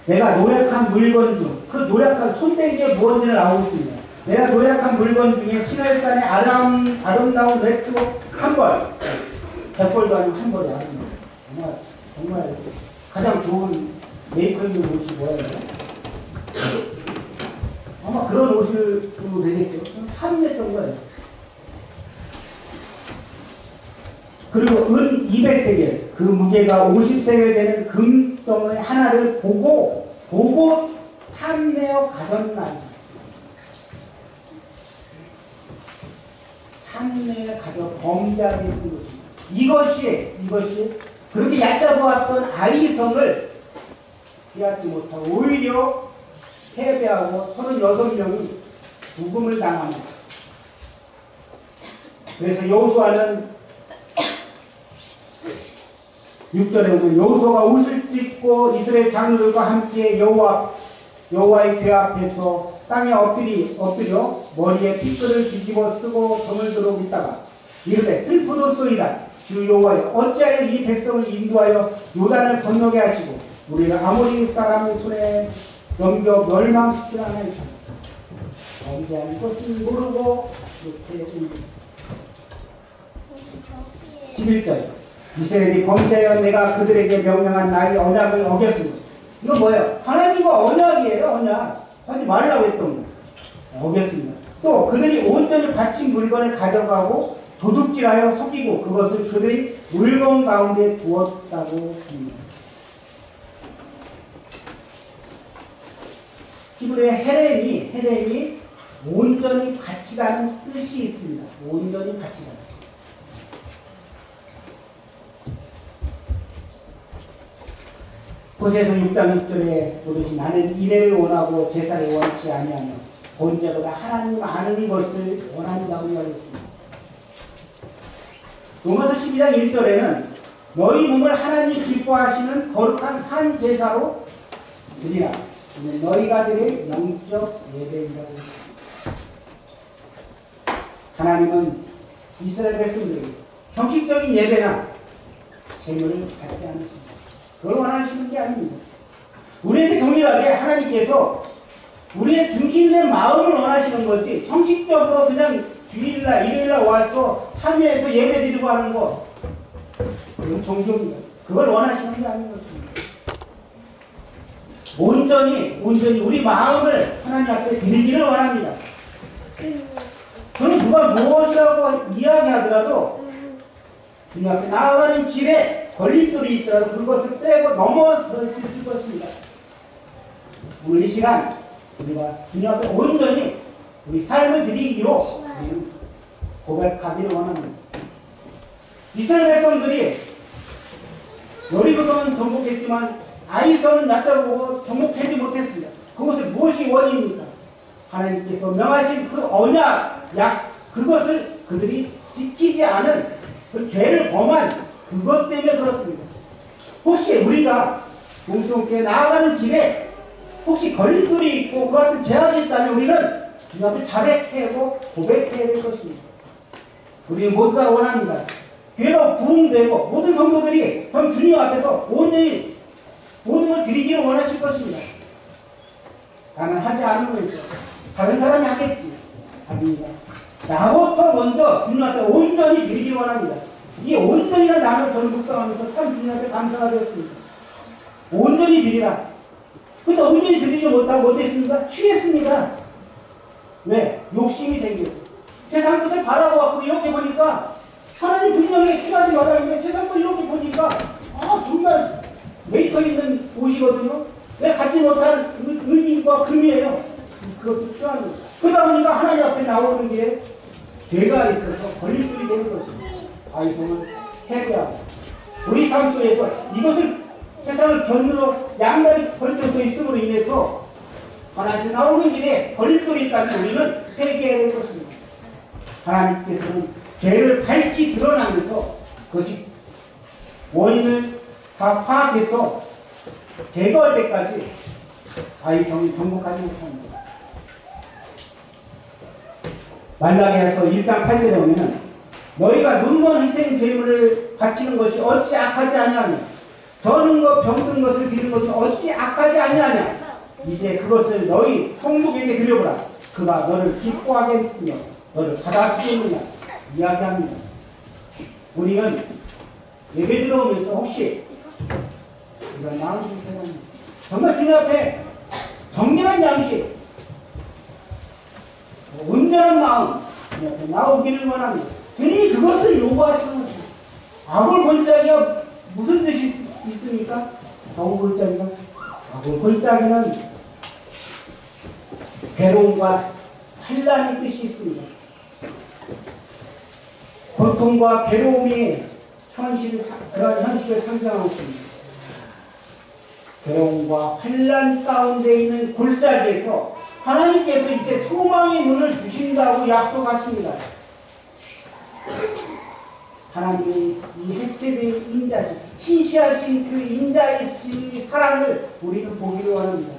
내가 노력한 물건 중, 그 노력한 손댄 게 무엇인지를 나오고 있습니다. 내가 노력한 물건 중에 시내산의 아름다운 맷도 한 벌, 100벌도 아니고 한 벌이 아닙니다. 정말 가장 좋은 메이커 있는 옷이 뭐예요? 아마 그런 옷을 좀 되겠죠. 탐냈던 거예요. 그리고 은 200세겔, 그 무게가 50세겔 되는 금덩어리 하나를 보고 탐내어 가졌나이다. 탐내어 가져 범죄하게 했던 것입니다. 이것이 그렇게 얕잡아왔던 아이성을 피하지 못하고 오히려 패배하고 36명이 죽음을 당합니다. 그래서 여호수아는 6절에 보면 여호수아가 옷을 찢고 이스라엘 장로들과 함께 여호와의 궤 앞에서 땅에 엎드려 머리에 핏글을 뒤집어 쓰고 점을 들어 있다가 이르되 슬프도소이다. 주 여호와여, 어찌하여 이 백성을 인도하여 요단을 건너게 하시고 우리를 아모리 사람의 손에 넘겨 멸망시키라 하나이까. 범죄한 것을 모르고 이렇게 11절 이스라엘이 범죄하여 내가 그들에게 명령한 나의 언약을 어겼습니다. 이거 뭐예요? 하나님과 언약이에요. 언약. 하지 말라고 했던 거. 어겼습니다. 또 그들이 온전히 바친 물건을 가져가고 도둑질하여 속이고 그것을 그들이 물건 가운데 두었다고 합니다. 히브리의 헤렘이 온전히 바치다는 뜻이 있습니다. 온전히 바치다. 고세서 6장 6절에 보듯이 나는 인애를 원하고 제사를 원치 아니하며 본제보다 하나님 아는 것을 원한다고 이야기했습니다. 로마서 12장 1절에는 너희 몸을 하나님 기뻐하시는 거룩한 산 제사로 드리라. 너희가 드릴 영적 예배이라고 했습니다. 하나님은 이스라엘 백성들에게 형식적인 예배나 제물을 받지 않으십니다. 그걸 원하시는 게 아닙니다. 우리에게 동일하게 하나님께서 우리의 중심된 마음을 원하시는 거지 형식적으로 그냥 주일날 일요일날 와서 참여해서 예배드리고 하는 거 그건 종교입니다. 그걸 원하시는 게 아닌 것입니다. 온전히 우리 마음을 하나님 앞에 드리기를 원합니다. 그럼 누가 무엇이라고 이야기하더라도 주님 앞에 나아가는 길에 걸림돌이 있더라도 그것을 빼고 넘어설 수 있을 것입니다. 오늘 이 시간 우리가 주님 앞에 온전히 우리 삶을 드리기로 고백하기를 원합니다. 이스라엘 백성들이 여리고성은 정복했지만 아이성은 얕잡고 정복하지 못했습니다. 그것을 무엇이 원인입니까? 하나님께서 명하신 그 언약, 그것을 그들이 지키지 않은 그 죄를 범한 그것 때문에 그렇습니다. 혹시 우리가 공수함께 나아가는 길에 혹시 걸림돌이 있고 그 같은 제약이 있다면 우리는 주님 앞에 자백하고 고백해야 될 것입니다. 우리는 모두 다 원합니다. 괴로 부흥되고 모든 성도들이 전 주님 앞에서 온전히 모든 걸 드리기를 원하실 것입니다. 나는 하지 않으면서 다른 사람이 하겠지. 아닙니다. 나부터 먼저 주님 앞에 온전히 드리기를 원합니다. 이 온전이라는 단어를 저는 묵상하면서 참 주님 앞에 감사가 되었습니다. 온전히 드리라. 근데 온전히 드리지 못하고 어땠습니까? 취했습니다. 왜? 욕심이 생겼어요. 세상 것을 바라보고 이렇게 보니까 하나님 분명히 취하지 말라는데 세상 것 이렇게 보니까 정말 메이커 있는 옷이거든요. 왜 갖지 못한 은인과 금이에요. 그것도 취하는 거예요. 그러다 보니까 하나님 앞에 나오는 게 죄가 있어서 걸림돌이 되는 것입니다. 아이성을 해배하고 우리 삶 속에서 이것을 세상을 견으로 양다리 걸쳐서 있음으로 인해서 하나님 나오는 길에 걸림돌이 있다면 우리는 회개해야 될 것입니다. 하나님께서는 죄를 밝히 드러나면서 그것이 원인을 다 파악해서 제거할 때까지 아이성이 정복하지 못합니다. 말라기야서 1장 8절에 보면 너희가 눈먼 희생 제물을 바치는 것이 어찌 악하지 아니하냐 저는 것 병든 것을 드리는 것이 어찌 악하지 아니하냐 이제 그것을 너희 총독에게 드려보라 그가 너를 기뻐하게 했으며 너를 받아주겠느냐 이야기합니다. 우리는 예배 들어오면서 혹시 이런 마음을 생각합니다. 정말 주님 앞에 정결한 양식 온전한 마음 주님 앞에 나오기를 원합니다. 주님이 그것을 요구하시는 것입니다. 아골골짜기가 무슨 뜻이 있습니까? 아골골짜기가 아골골짜기는 괴로움과 환난의 뜻이 있습니다. 고통과 괴로움이 그런 현실을 상징하고 있습니다. 괴로움과 환난 가운데 있는 골짜기에서 하나님께서 이제 소망의 문을 주신다고 약속하십니다. 하나님이 이 헷세대의 인자신, 신시하신 그 인자의 사랑을 우리는 보기를 원합니다.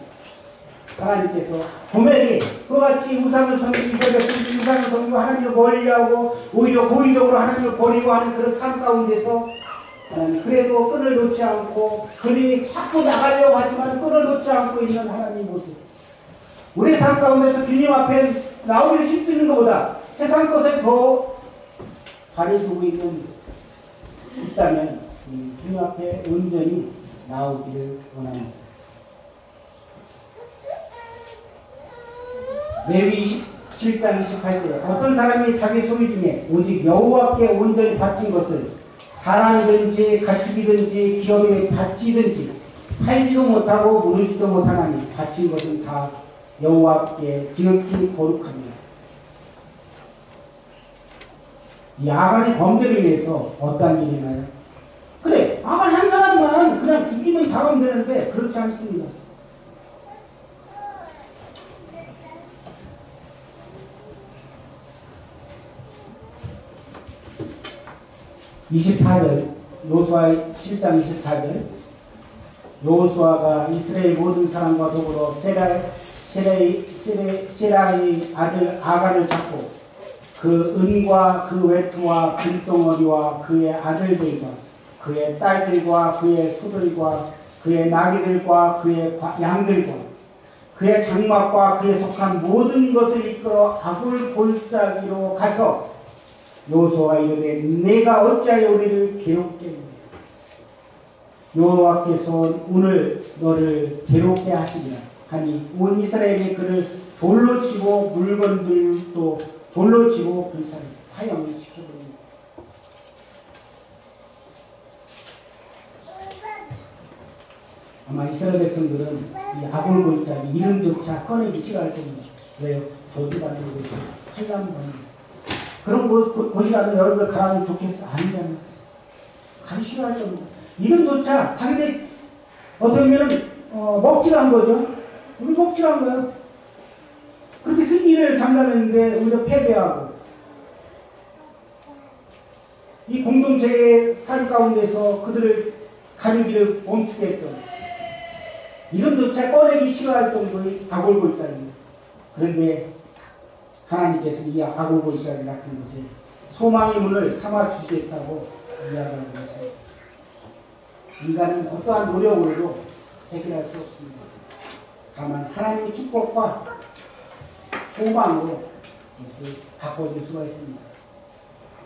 하나님께서 고멜이 그같이 우상을 섬기고 우상을 섬기고 하나님을 멀리하고 오히려 고의적으로 하나님을 버리고 하는 그런 삶 가운데서 하나님 그래도 끈을 놓지 않고 그들이 자꾸 나가려고 하지만 끈을 놓지 않고 있는 하나님 모습 우리 삶 가운데서 주님 앞에 나오기를 힘쓰는 것보다 세상 것을 더 가려두고 있다면 주님 앞에 온전히 나오기를 원합니다. 레위 27장 28절에 어떤 사람이 자기 소유 중에 오직 여호와께 온전히 바친 것을 사람이든지 가축이든지 기업에 바치든지 팔지도 못하고 무르지도 못하나니 바친 것은 다 여호와께 지극히 거룩합니다. 이 아간의 범죄를 위해서 어떤 일이 나요? 그래 아간 한 사람 사람만 그냥 죽이면 당하면 되는데 그렇지 않습니다. 여호수아 7장 24절 여호수아가 이스라엘 모든 사람과 더불어 세라의 아들 아간을 잡고 그 은과 그 외투와 금덩어리와 그의 아들들과 그의 딸들과 그의 소들과 그의 나귀들과 그의 양들과 그의 장막과 그에 속한 모든 것을 이끌어 아굴 골짜기로 가서 여호수아가 이르되 내가 어찌하여 우리를 괴롭게 했느냐. 여호와께서 오늘 너를 괴롭게 하시리라 하니 온 이스라엘이 그를 돌로 치고 물건들도 돌로 치고 불살을 파형시켜버립니다. 아마 이스라엘 백성들은 이 아골 골짜기 이름조차 꺼내기 싫어할 겁니다. 왜요? 저주받는 곳이 환란받는 그런 곳이라도 여러분들 가면 좋겠어? 아니잖아요. 가기 싫어할 겁니다. 이름조차 자기들이 어떻게 보면 먹칠한 거죠. 우리 먹칠한 거예요. 그렇게 승리를 장담했는데 우리가 패배하고 이 공동체의 삶 가운데서 그들을 가는 길을 멈추게 했던 이름조차 꺼내기 싫어할 정도의 아골골짜기입니다. 그런데 하나님께서 이 아골골짜기 같은 곳에 소망의 문을 삼아주시겠다고 이야기하고 있습니다. 인간은 어떠한 노력으로도 해결할 수 없습니다. 다만 하나님의 축복과 소망으로 이것을 바꿔줄 수가 있습니다.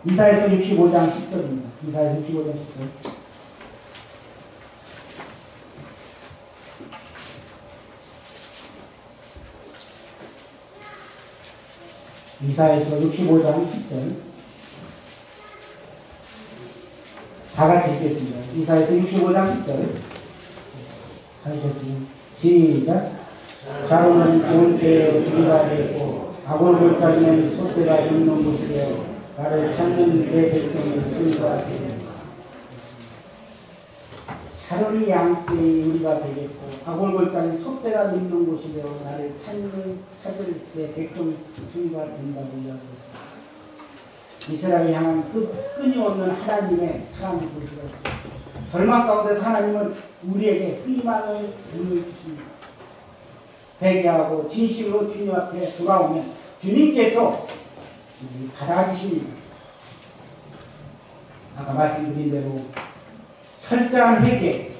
이사야서 65장 10절입니다. 이사야서 65장 10절. 이사야서 65장 10절. 다 같이 읽겠습니다. 이사야서 65장 10절. 하셨으면 시작. 자로는 온 때에 우리가 되고 아골골짜기는 솥대가 있는 곳이되어 나를 찾는 내 백성의 수가 되리라. 자로는 양떼의 우리가 되겠고 아골골짜기는 솥대가 있는 곳이되어 나를 찾을 내 백성의 수가 된다고 이야기했습니다. 이스라엘을 향한 끊임없는 하나님의 사랑의 불씨가 있습니다. 절망 가운데서 하나님은 우리에게 희망을 문을 주십니다. 회개하고 진심으로 주님 앞에 돌아오면 주님께서 받아주십니다. 아까 말씀드린 대로 철저한 회개,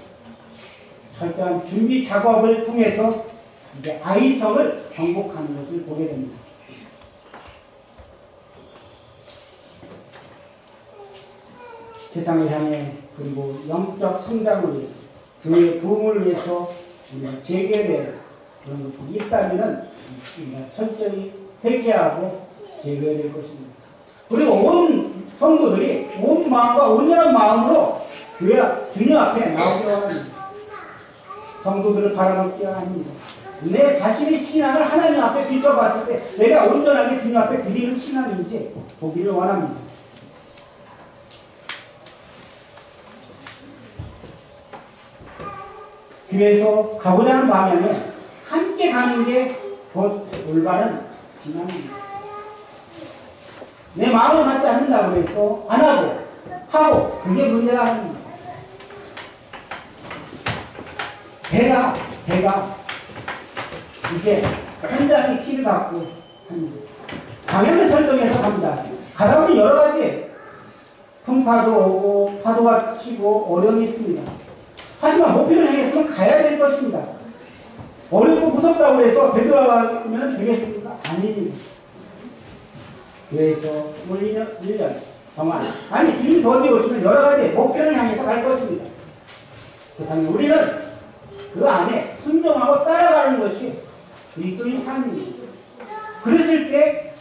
철저한 준비 작업을 통해서 이제 아이성을 정복하는 것을 보게 됩니다. 세상을 향해 그리고 영적 성장을 위해서 교회의 부흥을 위해서 우리가 재개될 그런 것들이 있다면 철저히 회개하고 재개해야 될 것입니다. 그리고 온 성도들이 온 마음과 온전한 마음으로 교회 주님 앞에 나오기 원합니다. 성도들을 바라보게 합니다. 내 자신의 신앙을 하나님 앞에 비춰봤을 때 내가 온전하게 주님 앞에 드리는 신앙인지 보기를 원합니다. 교회에서 가고자 하는 방향에 함께 가는 게 곧 올바른 신앙입니다. 내 마음을 맞지 않는다고 해서 안 하고 그게 문제가 아닙니다. 배가 이제 현장의 키를 갖고 합니다. 방향을 설정해서 갑니다. 가다 보면 여러 가지 풍파도 오고 파도가 치고 어려움이 있습니다. 하지만 목표를 향해서는 가야 될 것입니다. 어렵고 무섭다고 해서 되돌아가면 되겠습니까? 아닙니다. 교회에서 1년 정말 아니 주님이 더 뒤오시면 여러 가지 목표를 향해서 갈 것입니다. 그렇다면 우리는 그 안에 순종하고 따라가는 것이 그리스도의 삶입니다. 그랬을 때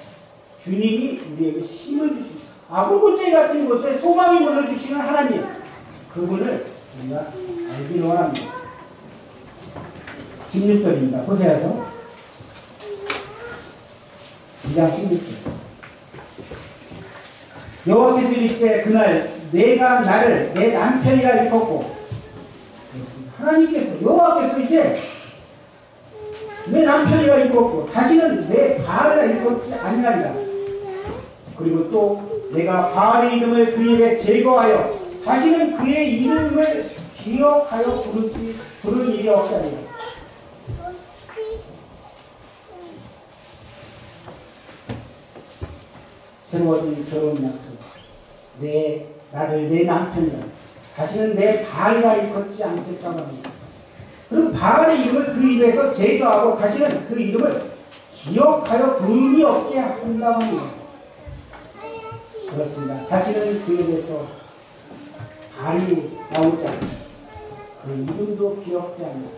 주님이 우리에게 힘을 주십니다. 아골골짜기 같은 곳에 소망의 문을 주시는 하나님, 그분을 우리가 알기를 원합니다. 16절입니다. 호세아서 2장 16절. 여호와께서 이르시되 그날 내가 나를 내 남편이라 일컫고 하나님께서 여호와께서 이제 내 남편이라 일컫고 다시는 내 바알이라 일컫지 아니하리라. 그리고 또 내가 바알의 이름을 그 입에 제거하여 다시는 그의 이름을 기억하여 부르는 일이 없다니라. 새로워진 결혼 약속. 나를 내 남편이라 다시는 내 바알이라 일컫지 않겠다고 합니다. 그리고 바알의 이름을 그 입에서 제거하고 다시는 그 이름을 기억하여 부름이 없게 한다고 합니다. 그렇습니다. 다시는 그 입에서 바알이 나오지 않는다. 그 이름도 기억지 않는다.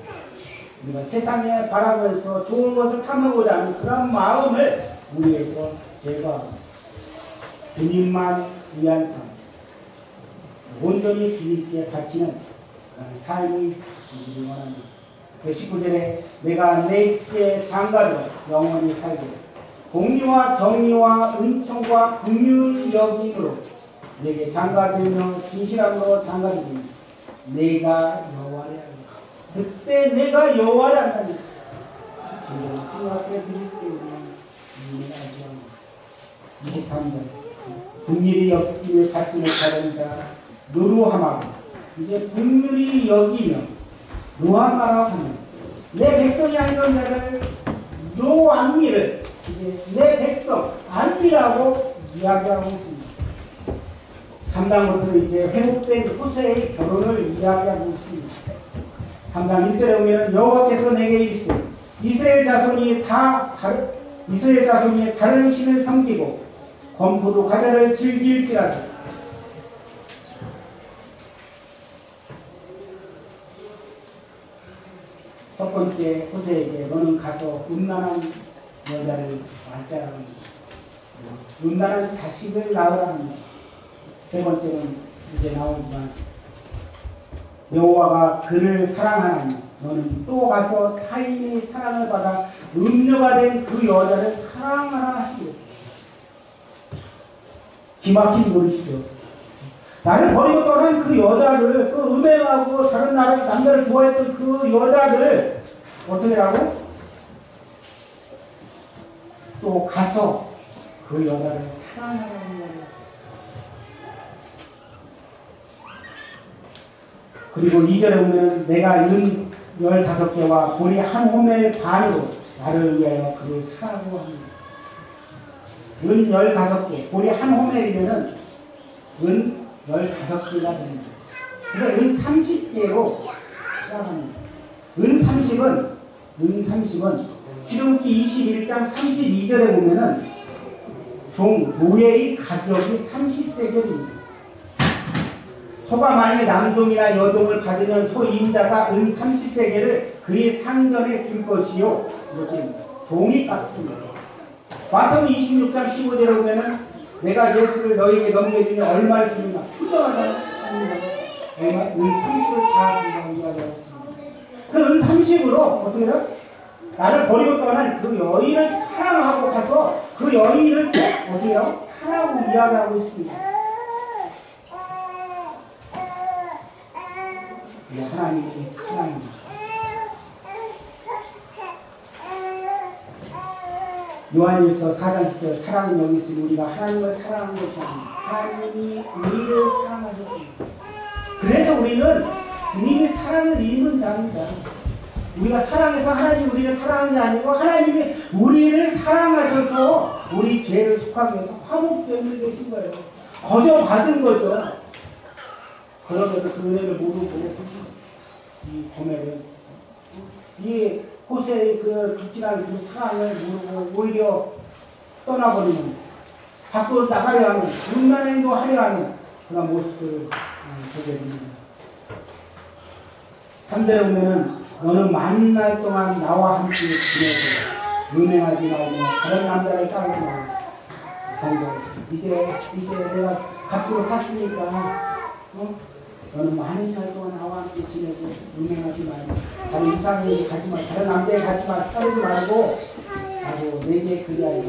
우리가 세상에 바라보면서 좋은 것을 탐하고자 하는 그런 마음을 우리에서 제거하고 주님만 위한 삶, 온전히 주님께 바치는 삶이 우리를 원합니다. 19절에 내가 내게 장가들어 영원히 살게 공의와 정의와 은총과 긍휼히 여김으로 내게 장가들며 진실함으로 장가들며 내가 여호와를 알리라. 그때 내가 여호와를 안다니 지금 주 앞에 드릴 때 우리는 알지 않아. 23절 긍휼히 여김을 받지 못하는 자 노루하마고 이제 긍휼히 여기며 노하마라고 하면 내 백성이 아니던 자를 노안미를 이제 내 백성 안미라고 이야기하고 있습니다. 3장부터 이제 회복된 호세의 결혼을 이야기하고 있습니다. 3장 1절에 보면 여호와께서 내게 이르시되 이스라엘 자손이 다른 신을 섬기고 검포도 과자를 즐길지라도 첫 번째 호세에게 너는 가서 음란한 여자를 낳자라고 합니다. 음란한 자식을 낳으라 합니다. 세 번째는 이제 나오지만 여호와가 그를 사랑하나니 너는 또 가서 타인의 사랑을 받아 음녀가 된 그 여자를 사랑하라 하시고 기막힌 노릇이죠. 나를 버리고 떠난 그 여자를 그 음행하고 다른 남자를 좋아했던 그 여자를 어떻게 하고 또 가서 그 여자를 사랑하라는 거예요. 그리고 2절에 보면 내가 은 15개와 보리 한 호멜 반으로 나를 위하여 그를 사라고 합니다. 은 15개, 보리 한 호멜이면은 은 15개가 됩니다. 그래서 은 30개로 시작합니다. 은 30은 출애굽기 21장 32절에 보면은 노예의 가격이 30세겔입니다. 소가 만일 남종이나 여종을 받으면 소임자가 은 30세겔을 그의 상전에 줄 것이요. 이렇게 종이 값입니다. 마태복음 26장 15절에 보면은 내가 예수를 너에게 넘겨주니 얼마를 주느냐. 훌륭하다. 얼마? 은 30을 다 준다고 이야기하였습니다. 그 은 30으로 어떻게 해요? 나를 버리고 떠난 그 여인을 사랑하고 가서 그 여인을 어떻게 해요? 사랑하고 이야기하고 있습니다. 하나님의 사랑입니다. 요한일서 4장 10절 사랑은 여기 있으니 우리가 하나님을 사랑한 것이 아닙니다. 하나님이 우리를 사랑하셨습니다. 그래서 우리는 주님의 사랑을 입은 자입니다. 우리가 사랑해서 하나님이 우리를 사랑한 게 아니고 하나님이 우리를 사랑하셔서 우리 죄를 속하기 위해서 화목제를 되신 거예요. 거저 받은 거죠. 그럼에도 그 은혜를 모르고 이 고뇌를 이 호세의 그 극진한 그 사랑을 모르고 오히려 떠나버리는 밖으로 나가려 하는 음란 행동하려 하는 그런 모습들을 보게 됩니다. 3절에 보면은 너는 만날 동안 나와 함께 지내고 음행하지 말고 다른 남자를 따르지 말고 이제 내가 값으로 샀으니까 너는 많은 날 동안 나와 함께 지내고 음행하지 말고 다른 이상에 가지 말고 다른 남자에 가지 말고 따르지 말고 나도 내게 그리하여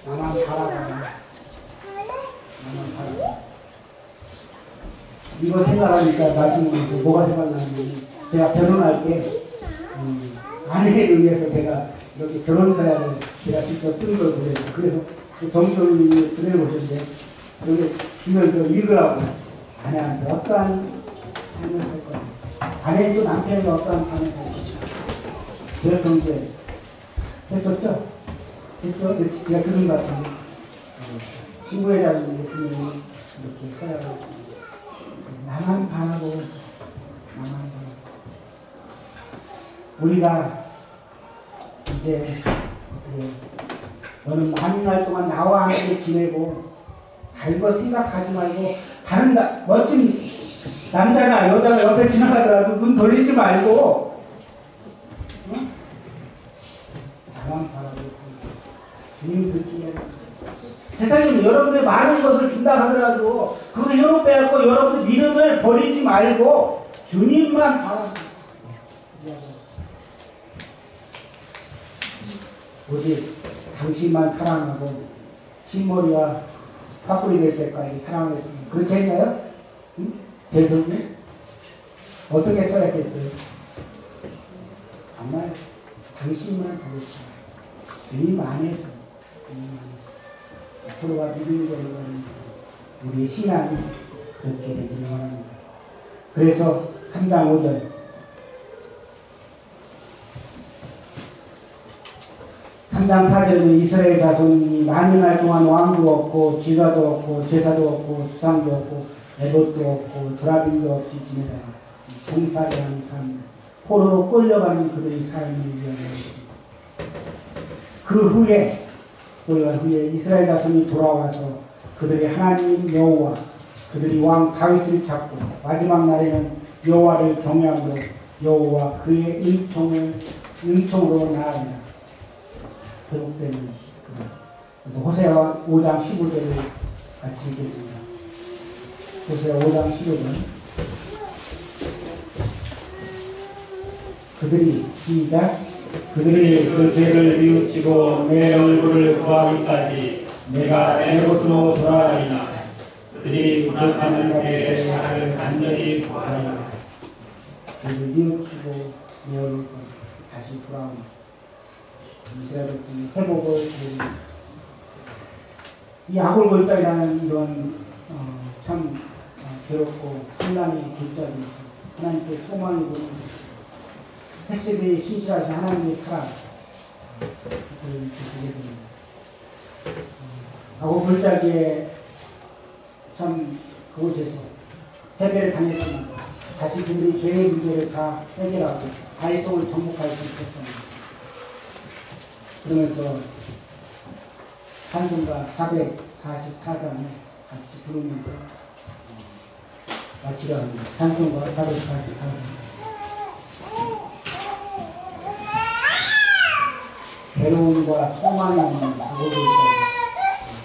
나만 바라봐. 이거 생각하니까 말씀을 해서 뭐가 생각나는지 제가 결혼할 때 아내를 위해서 제가 이렇게 결혼서약을 제가 직접 쓴 걸 보여요. 그래서 정조님이 보내보셨는데 여기 주면서 읽으라고 아내한테 어떠한 삶을 살 거야. 아내도 남편이 어떠한 삶을 살 거죠. 제가 경제 했었죠? 했어? 제가 그런 것 같은데 신부회장님이 이렇게 서약을 했습니다. 나만 바라고 나만 바라고 우리가 이제 너는 만날 동안 나와 함께 지내고 다른 거 생각하지 말고 다른 멋진 남자나 여자가 옆에 지나가더라도 눈 돌리지 말고 나만 바라고 주님 듣기에 세상에 여러분의 많은 것을 준다 하더라도 그거 현혹되었고 여러분의 믿음을 버리지 말고 주님만 바라고 오직 당신만 사랑하고 흰머리와 파뿌리 될 때까지 사랑하겠습니다. 그렇게 했나요? 응? 제도님? 어떻게 써야겠어요? 정말 당신만 잘했어요. 주님 안에서 서로가 믿음이 되는 우리의 신앙이 그렇게 되기를 원합니다. 그래서 3장 5절 3장 4절은 이스라엘 자손이 만년할 동안 왕도 없고 지가도 없고 제사도 없고 주상도 없고 에봇도 없고 도라빔도 없이 지내다 종살이하는 삶 포로로 끌려가는 그들의 삶을 위한 것입니다. 그 후에 이스라엘 자손이 돌아와서 그들이 하나님 여호와 그들이 왕 다윗을 잡고 마지막 날에는 여호와를 경외함으로 여호와 그의 은총으로 나아가라. 회복되는 그런. 그래서 호세아 5장 15절을 같이 읽겠습니다. 호세아 5장 15절. 그들이 시작. 그들이 그 죄를 뉘우치고 내 얼굴을 구하기까지 내가 내 곳으로 돌아가리라. 그들이 분악하는 때에 나를 간절히 구하리라. 죄를 뉘우치고 내 얼굴 다시 돌아옵니다. 이스라엘 백성이 회복을 드립니다. 이 아골골짜기라는 이런 참 괴롭고 혼란의 길자리 있어 하나님께 소망이 보내주시고 햇색이 신실하신 하나님의 사랑 그걸 보게 됩니다. 아골골짜기에 참 그곳에서 패배를 당했지만 다시 그들이 죄의 문제를 다 해결하고 다윗성을 정복할 수 있었습니다. 그러면서 찬송가 444장을 같이 부르면서 마치려 합니다. 찬송가 444장. 괴로움과 소망이 있는 그곳에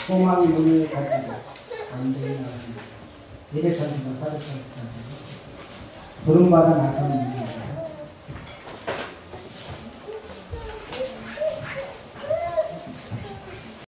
소망의 문을 가지고 안되게 나갑니다. 예제 찬송가 444장. 부름받아 나서는